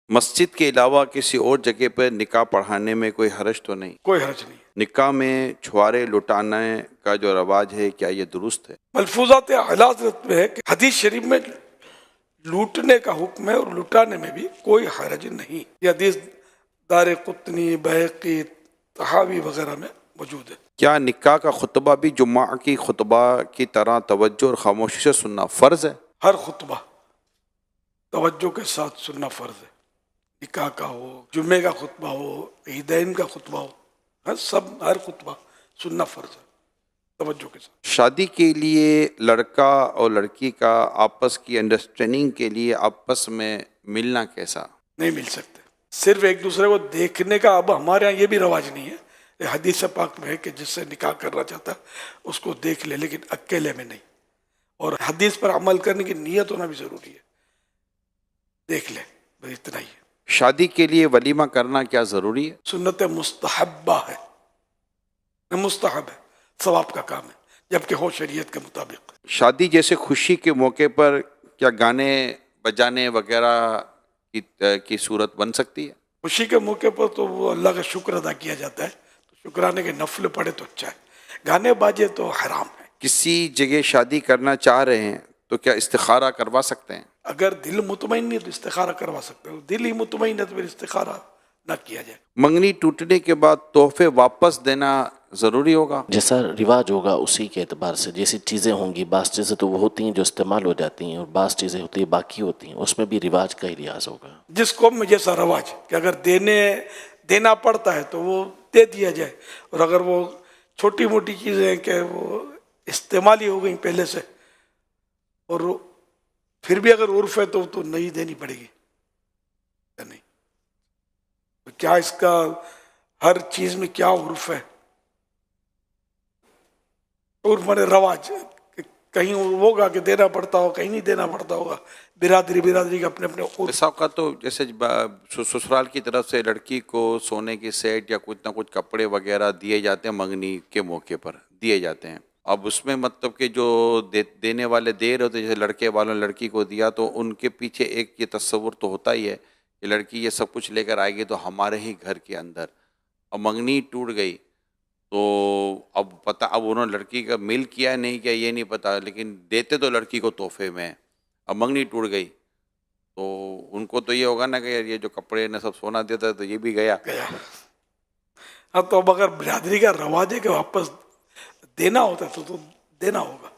मस्जिद के अलावा किसी और जगह पर निकाह पढ़ाने में कोई हर्ज तो नहीं? कोई हर्ज नहीं। निकाह में छुआरे लुटाने का जो रवाज है, क्या ये दुरुस्त है? मलफूजात आला हज़रत में है कि हदीस शरीफ में लूटने का हुक्म है और लुटाने में भी कोई हर्ज नहीं। ये हदीस दारे कुतनी, बैहकी, तहावी वगैरह में मौजूद है। क्या निकाह का खुतबा भी जुम्मा की खुतबा की तरह तवज्जो और खामोशी से सुनना फ़र्ज है? हर खुतबा तवज्जो के साथ सुनना फ़र्ज है। निकाह का हो, जुम्मे का खुतबा हो, ईदैन का खुतबा हो, हर खुतबा सुनना फ़र्ज है तवज्जो के साथ। शादी के लिए लड़का और लड़की का आपस की अंडरस्टैंडिंग के लिए आपस में मिलना कैसा? नहीं मिल सकते। सिर्फ एक दूसरे को देखने का अब हमारे यहाँ ये भी रवाज नहीं है। हदीस पाक में है कि जिससे निकाह करना चाहता है उसको देख ले, लेकिन अकेले में नहीं। और हदीस पर अमल करने की नीयत होना भी ज़रूरी है। देख ले, बस इतना ही है। शादी के लिए वलीमा करना क्या ज़रूरी है? सुन्नत मुस्तहब्बा है, मुस्तहब है, सवाब का काम है, जबकि हो शरीयत के मुताबिक। शादी जैसे खुशी के मौके पर क्या गाने बजाने वगैरह की सूरत बन सकती है? खुशी के मौके पर तो वो अल्लाह का शुक्र अदा किया जाता है, तो शुक्राने के नफल पड़े तो अच्छा है। गाने बाजे तो हराम है। किसी जगह शादी करना चाह रहे हैं तो क्या इस्तिखारा करवा सकते हैं? अगर दिल मुतमईन नहीं तो इस्तिखारा करवा सकते हो। दिल ही मुतमईन है तो फिर इस्तिखारा ना किया जाए। मंगनी टूटने के बाद तोहफे वापस देना ज़रूरी होगा? जैसा रिवाज होगा उसी के एतबार से, जैसी चीज़ें होंगी, बास चीज़ें तो वो होती हैं जो इस्तेमाल हो जाती हैं और बास चीज़ें होती हैं बाकी होती हैं, उसमें भी रिवाज का ही लिहाज होगा। जिस कौम में जैसा रवाज कि अगर देना पड़ता है तो वो दे दिया जाए, और अगर वो छोटी मोटी चीज़ें हैं कि वो इस्तेमाल ही हो गई पहले से और फिर भी अगर उर्फ है तो नहीं देनी पड़ेगी या नहीं? तो क्या इसका हर चीज़ में क्या उर्फ है? उर्फ माने रवाज, कहीं होगा कि देना पड़ता हो, कहीं नहीं देना पड़ता होगा। बिरादरी के अपने अपने ऐसा का तो जैसे ससुराल की तरफ से लड़की को सोने की सेट या कुछ ना कुछ कपड़े वगैरह दिए जाते हैं, मंगनी के मौके पर दिए जाते हैं। अब उसमें मतलब कि जो देने वाले दे रहे होते, जैसे लड़के वालों ने लड़की को दिया तो उनके पीछे एक ये तस्वुर तो होता ही है कि लड़की ये सब कुछ लेकर आएगी तो हमारे ही घर के अंदर। अब मंगनी टूट गई तो अब उन्होंने लड़की का मिल किया नहीं किया ये नहीं पता, लेकिन देते तो लड़की को तोहफे में। अब मंगनी टूट गई तो उनको तो ये होगा ना कि यार ये जो कपड़े ने सब सोना देता है तो ये भी गया। हाँ, तो अब अगर बिरादरी का रवाज है कि वापस देना होता है तो देना होगा।